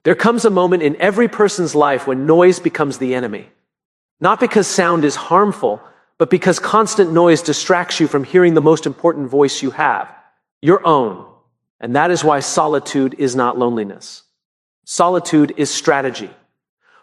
There comes a moment in every person's life when noise becomes the enemy. Not because sound is harmful, but because constant noise distracts you from hearing the most important voice you have, your own. And that is why solitude is not loneliness. Solitude is strategy.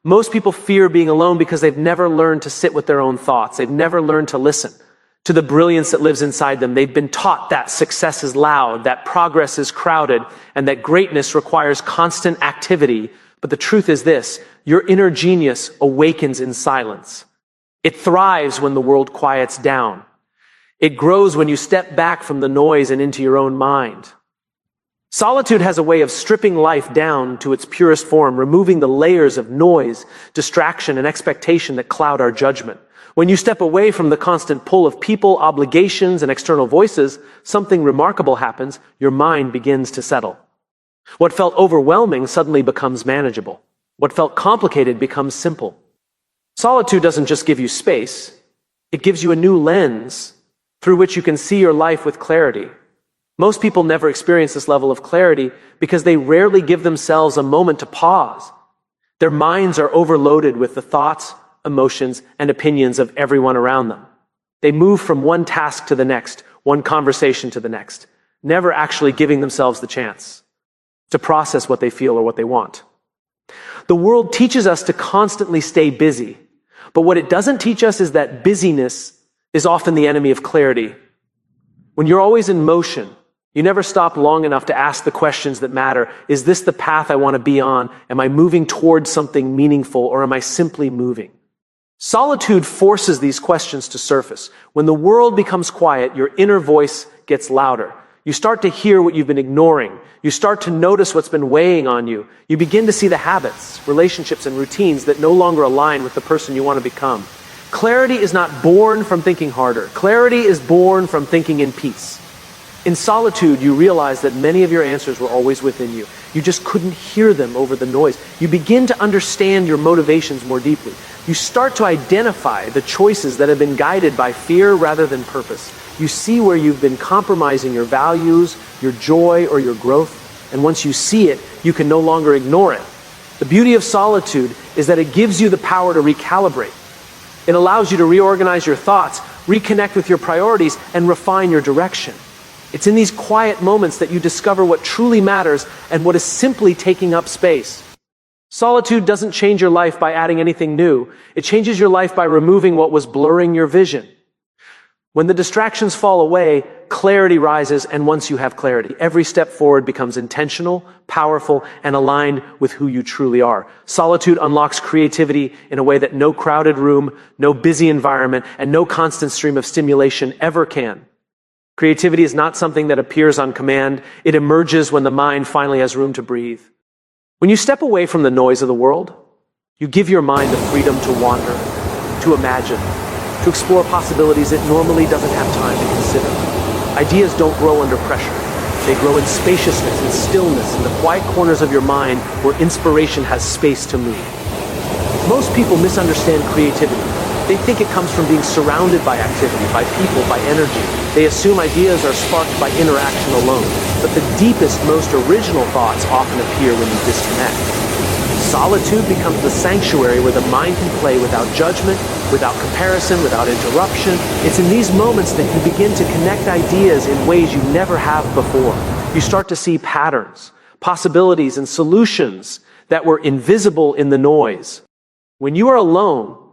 Most people fear being alone because they've never learned to sit with their own thoughts. They've never learned to listen to the brilliance that lives inside them. They've been taught that success is loud, that progress is crowded, and that greatness requires constant activity. But the truth is this: your inner genius awakens in silence. It thrives when the world quiets down. It grows when you step back from the noise and into your own mind. Solitude has a way of stripping life down to its purest form, removing the layers of noise, distraction, and expectation that cloud our judgment. When you step away from the constant pull of people, obligations, and external voices, something remarkable happens. Your mind begins to settle. What felt overwhelming suddenly becomes manageable. What felt complicated becomes simple. Solitude doesn't just give you space, it gives you a new lens through which you can see your life with clarity. Most people never experience this level of clarity because they rarely give themselves a moment to pause. Their minds are overloaded with the thoughts, emotions, and opinions of everyone around them. They move from one task to the next, one conversation to the next, never actually giving themselves the chance to process what they feel or what they want. The world teaches us to constantly stay busy, but what it doesn't teach us is that busyness is often the enemy of clarity. When you're always in motion, you never stop long enough to ask the questions that matter. Is this the path I want to be on? Am I moving towards something meaningful, or am I simply moving? Solitude forces these questions to surface. When the world becomes quiet, your inner voice gets louder. You start to hear what you've been ignoring. You start to notice what's been weighing on you. You begin to see the habits, relationships, and routines that no longer align with the person you want to become. Clarity is not born from thinking harder. Clarity is born from thinking in peace. In solitude, you realize that many of your answers were always within you. You just couldn't hear them over the noise. You begin to understand your motivations more deeply. You start to identify the choices that have been guided by fear rather than purpose. You see where you've been compromising your values, your joy, or your growth. And once you see it, you can no longer ignore it. The beauty of solitude is that it gives you the power to recalibrate. It allows you to reorganize your thoughts, reconnect with your priorities, and refine your direction. It's in these quiet moments that you discover what truly matters and what is simply taking up space. Solitude doesn't change your life by adding anything new. It changes your life by removing what was blurring your vision. When the distractions fall away, clarity rises, and once you have clarity, every step forward becomes intentional, powerful, and aligned with who you truly are. Solitude unlocks creativity in a way that no crowded room, no busy environment, and no constant stream of stimulation ever can. Creativity is not something that appears on command. It emerges when the mind finally has room to breathe. When you step away from the noise of the world, you give your mind the freedom to wander, to imagine, to explore possibilities it normally doesn't have time to consider. Ideas don't grow under pressure. They grow in spaciousness and stillness in the quiet corners of your mind where inspiration has space to move. Most people misunderstand creativity. They think it comes from being surrounded by activity, by people, by energy. They assume ideas are sparked by interaction alone. But the deepest, most original thoughts often appear when you disconnect. Solitude becomes the sanctuary where the mind can play without judgment, without comparison, without interruption. It's in these moments that you begin to connect ideas in ways you never have before. You start to see patterns, possibilities, and solutions that were invisible in the noise. When you are alone,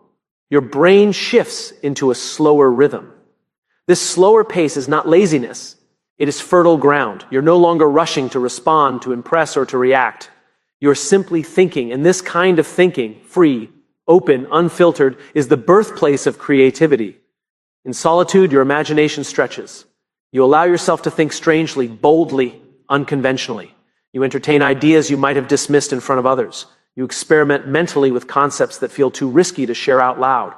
your brain shifts into a slower rhythm. This slower pace is not laziness. It is fertile ground. You're no longer rushing to respond, to impress, or to react. You're simply thinking, and this kind of thinking, free, open, unfiltered, is the birthplace of creativity. In solitude, your imagination stretches. You allow yourself to think strangely, boldly, unconventionally. You entertain ideas you might have dismissed in front of others. You experiment mentally with concepts that feel too risky to share out loud.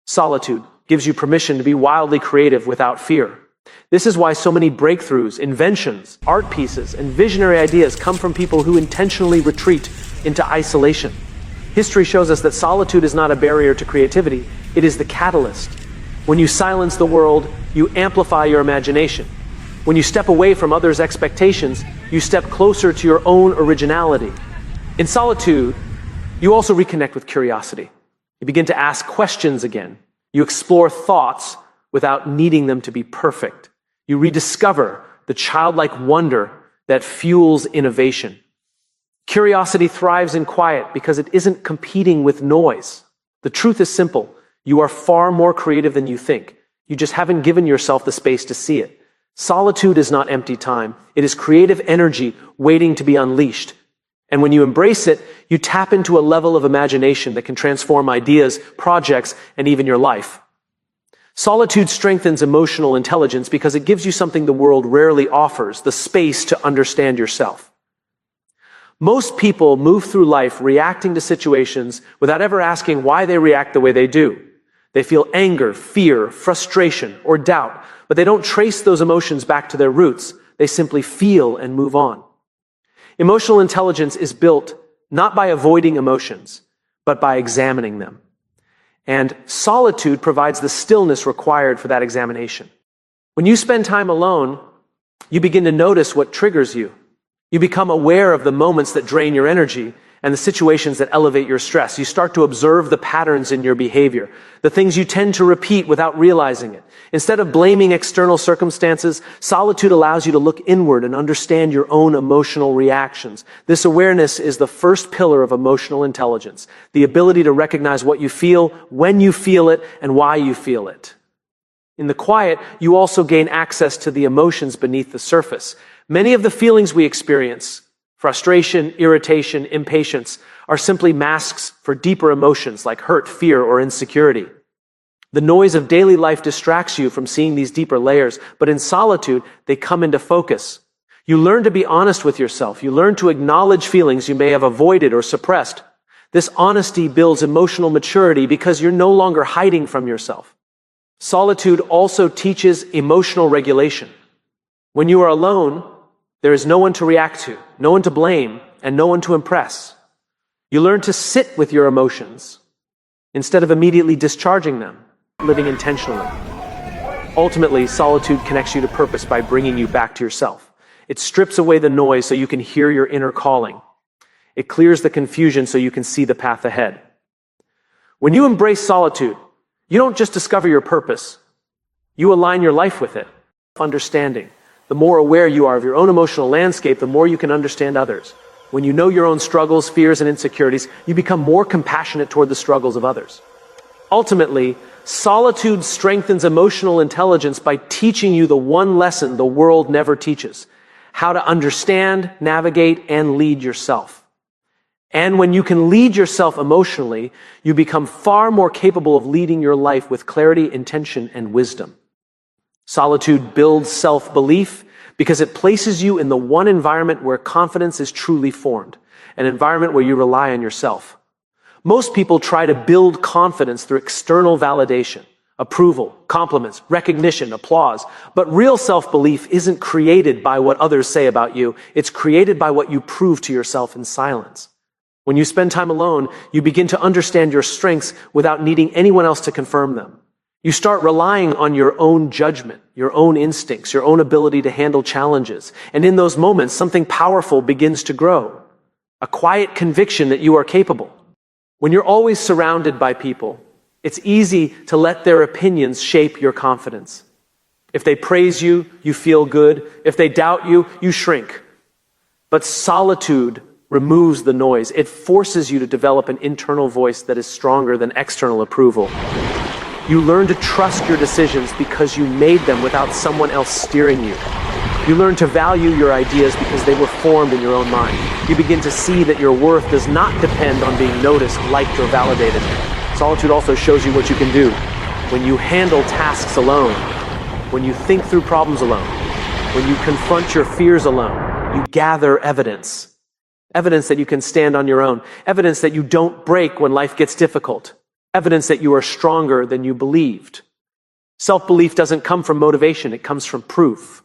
Solitude gives you permission to be wildly creative without fear. This is why so many breakthroughs, inventions, art pieces, and visionary ideas come from people who intentionally retreat into isolation. History shows us that solitude is not a barrier to creativity, it is the catalyst. When you silence the world, you amplify your imagination. When you step away from others' expectations, you step closer to your own originality. In solitude, you also reconnect with curiosity. You begin to ask questions again. You explore thoughts without needing them to be perfect. You rediscover the childlike wonder that fuels innovation. Curiosity thrives in quiet because it isn't competing with noise. The truth is simple. You are far more creative than you think. You just haven't given yourself the space to see it. Solitude is not empty time. It is creative energy waiting to be unleashed. And when you embrace it, you tap into a level of imagination that can transform ideas, projects, and even your life. Solitude strengthens emotional intelligence because it gives you something the world rarely offers, the space to understand yourself. Most people move through life reacting to situations without ever asking why they react the way they do. They feel anger, fear, frustration, or doubt, but they don't trace those emotions back to their roots. They simply feel and move on. Emotional intelligence is built not by avoiding emotions, but by examining them. And solitude provides the stillness required for that examination. When you spend time alone, you begin to notice what triggers you. You become aware of the moments that drain your energy and the situations that elevate your stress. You start to observe the patterns in your behavior, the things you tend to repeat without realizing it. Instead of blaming external circumstances, solitude allows you to look inward and understand your own emotional reactions. This awareness is the first pillar of emotional intelligence, the ability to recognize what you feel, when you feel it, and why you feel it. In the quiet, you also gain access to the emotions beneath the surface. Many of the feelings we experience, frustration, irritation, impatience, are simply masks for deeper emotions like hurt, fear, or insecurity. The noise of daily life distracts you from seeing these deeper layers, but in solitude, they come into focus. You learn to be honest with yourself. You learn to acknowledge feelings you may have avoided or suppressed. This honesty builds emotional maturity because you're no longer hiding from yourself. Solitude also teaches emotional regulation. When you are alone, there is no one to react to, no one to blame, and no one to impress. You learn to sit with your emotions instead of immediately discharging them, living intentionally. Ultimately, solitude connects you to purpose by bringing you back to yourself. It strips away the noise so you can hear your inner calling. It clears the confusion so you can see the path ahead. When you embrace solitude, you don't just discover your purpose. You align your life with it. Understanding. The more aware you are of your own emotional landscape, the more you can understand others. When you know your own struggles, fears, and insecurities, you become more compassionate toward the struggles of others. Ultimately, solitude strengthens emotional intelligence by teaching you the one lesson the world never teaches: how to understand, navigate, and lead yourself. And when you can lead yourself emotionally, you become far more capable of leading your life with clarity, intention, and wisdom. Solitude builds self-belief because it places you in the one environment where confidence is truly formed, an environment where you rely on yourself. Most people try to build confidence through external validation, approval, compliments, recognition, applause. But real self-belief isn't created by what others say about you. It's created by what you prove to yourself in silence. When you spend time alone, you begin to understand your strengths without needing anyone else to confirm them. You start relying on your own judgment, your own instincts, your own ability to handle challenges. And in those moments, something powerful begins to grow. A quiet conviction that you are capable. When you're always surrounded by people, it's easy to let their opinions shape your confidence. If they praise you, you feel good. If they doubt you, you shrink. But solitude removes the noise. It forces you to develop an internal voice that is stronger than external approval. You learn to trust your decisions because you made them without someone else steering you. You learn to value your ideas because they were formed in your own mind. You begin to see that your worth does not depend on being noticed, liked, or validated. Solitude also shows you what you can do when you handle tasks alone, when you think through problems alone, when you confront your fears alone. You gather evidence. Evidence that you can stand on your own. Evidence that you don't break when life gets difficult. Evidence that you are stronger than you believed. Self-belief doesn't come from motivation, it comes from proof.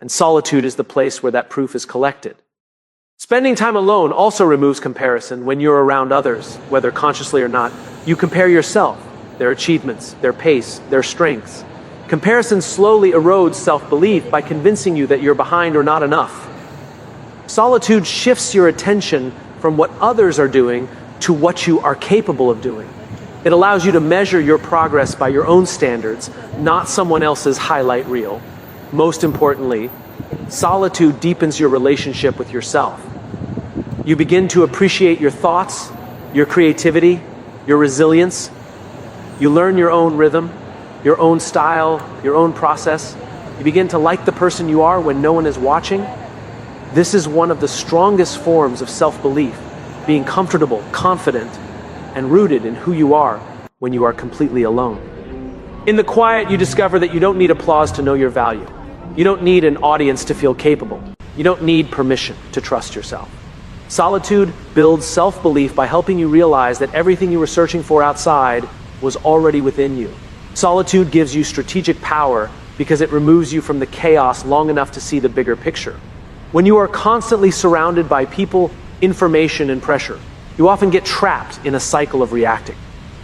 And solitude is the place where that proof is collected. Spending time alone also removes comparison. When you're around others, whether consciously or not, you compare yourself, their achievements, their pace, their strengths. Comparison slowly erodes self-belief by convincing you that you're behind or not enough. Solitude shifts your attention from what others are doing to what you are capable of doing. It allows you to measure your progress by your own standards, not someone else's highlight reel. Most importantly, solitude deepens your relationship with yourself. You begin to appreciate your thoughts, your creativity, your resilience. You learn your own rhythm, your own style, your own process. You begin to like the person you are when no one is watching. This is one of the strongest forms of self-belief, being comfortable, confident, and rooted in who you are when you are completely alone. In the quiet, you discover that you don't need applause to know your value. You don't need an audience to feel capable. You don't need permission to trust yourself. Solitude builds self-belief by helping you realize that everything you were searching for outside was already within you. Solitude gives you strategic power because it removes you from the chaos long enough to see the bigger picture. When you are constantly surrounded by people, information, and pressure, you often get trapped in a cycle of reacting.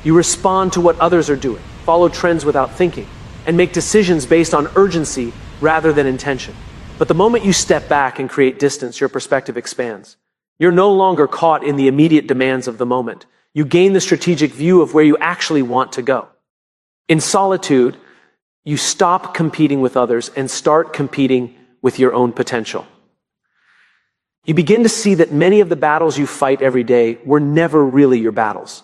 You respond to what others are doing, follow trends without thinking, and make decisions based on urgency rather than intention. But the moment you step back and create distance, your perspective expands. You're no longer caught in the immediate demands of the moment. You gain the strategic view of where you actually want to go. In solitude, you stop competing with others and start competing with your own potential. You begin to see that many of the battles you fight every day were never really your battles.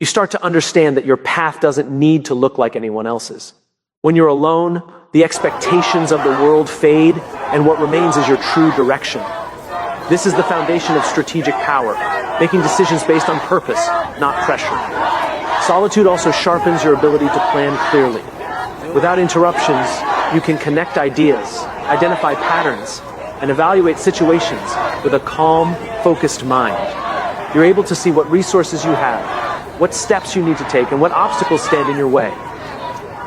You start to understand that your path doesn't need to look like anyone else's. When you're alone, the expectations of the world fade, and what remains is your true direction. This is the foundation of strategic power, making decisions based on purpose, not pressure. Solitude also sharpens your ability to plan clearly. Without interruptions, you can connect ideas, identify patterns, and evaluate situations with a calm, focused mind. You're able to see what resources you have, what steps you need to take, and what obstacles stand in your way.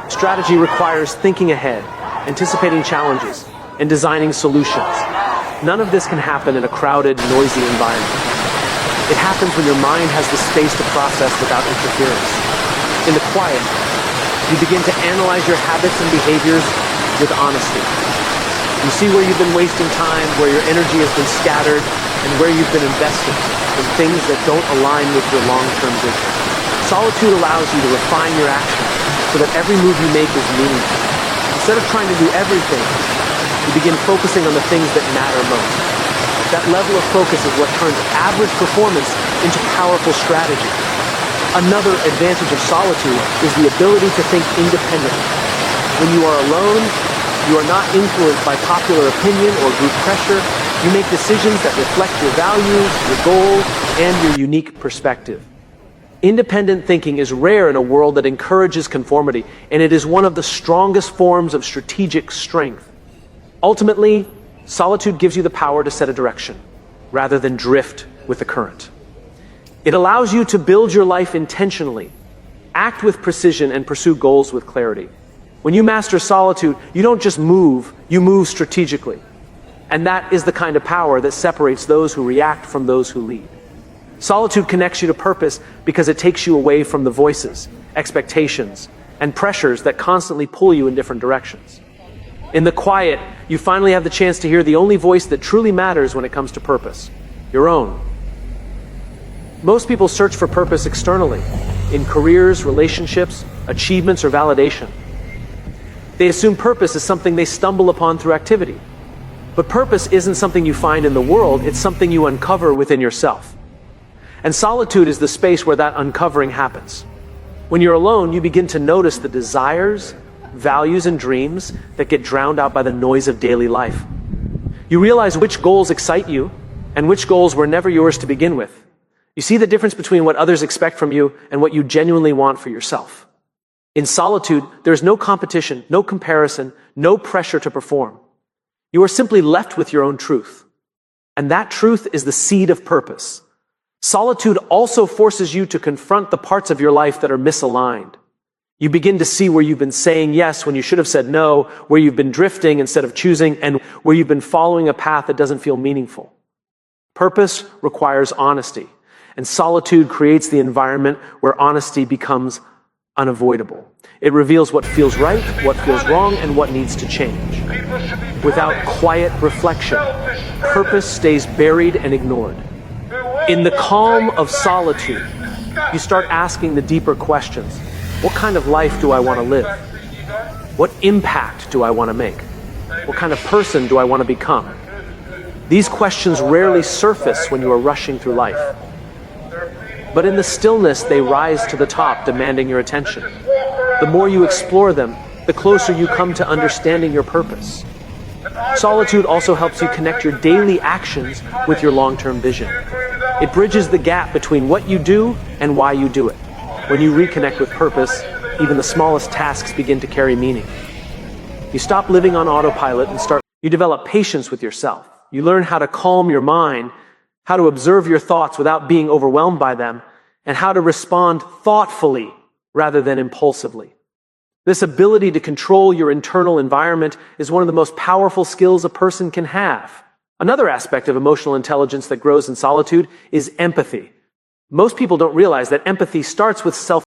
Strategy requires thinking ahead, anticipating challenges, and designing solutions. None of this can happen in a crowded, noisy environment. It happens when your mind has the space to process without interference. In the quiet, you begin to analyze your habits and behaviors with honesty. You see where you've been wasting time, where your energy has been scattered, and where you've been investing in things that don't align with your long-term vision. Solitude allows you to refine your actions so that every move you make is meaningful. Instead of trying to do everything, you begin focusing on the things that matter most. That level of focus is what turns average performance into powerful strategy. Another advantage of solitude is the ability to think independently. When you are alone, you are not influenced by popular opinion or group pressure. You make decisions that reflect your values, your goals, and your unique perspective. Independent thinking is rare in a world that encourages conformity, and it is one of the strongest forms of strategic strength. Ultimately, solitude gives you the power to set a direction, rather than drift with the current. It allows you to build your life intentionally, act with precision, and pursue goals with clarity. When you master solitude, you don't just move, you move strategically. And that is the kind of power that separates those who react from those who lead. Solitude connects you to purpose because it takes you away from the voices, expectations, and pressures that constantly pull you in different directions. In the quiet, you finally have the chance to hear the only voice that truly matters when it comes to purpose, your own. Most people search for purpose externally, in careers, relationships, achievements, or validation. They assume purpose is something they stumble upon through activity. But purpose isn't something you find in the world, it's something you uncover within yourself. And solitude is the space where that uncovering happens. When you're alone, you begin to notice the desires, values, and dreams that get drowned out by the noise of daily life. You realize which goals excite you and which goals were never yours to begin with. You see the difference between what others expect from you and what you genuinely want for yourself. In solitude, there's no competition, no comparison, no pressure to perform. You are simply left with your own truth. And that truth is the seed of purpose. Solitude also forces you to confront the parts of your life that are misaligned. You begin to see where you've been saying yes when you should have said no, where you've been drifting instead of choosing, and where you've been following a path that doesn't feel meaningful. Purpose requires honesty, and solitude creates the environment where honesty becomes unavoidable. It reveals what feels right, what feels wrong, and what needs to change. Without quiet reflection, purpose stays buried and ignored. In the calm of solitude, you start asking the deeper questions. What kind of life do I want to live? What impact do I want to make? What kind of person do I want to become? These questions rarely surface when you are rushing through life. But in the stillness, they rise to the top, demanding your attention. The more you explore them, the closer you come to understanding your purpose. Solitude also helps you connect your daily actions with your long-term vision. It bridges the gap between what you do and why you do it. When you reconnect with purpose, even the smallest tasks begin to carry meaning. You stop living on autopilot and you develop patience with yourself. You learn how to calm your mind, how to observe your thoughts without being overwhelmed by them, and how to respond thoughtfully rather than impulsively. This ability to control your internal environment is one of the most powerful skills a person can have. Another aspect of emotional intelligence that grows in solitude is empathy. Most people don't realize that empathy starts with self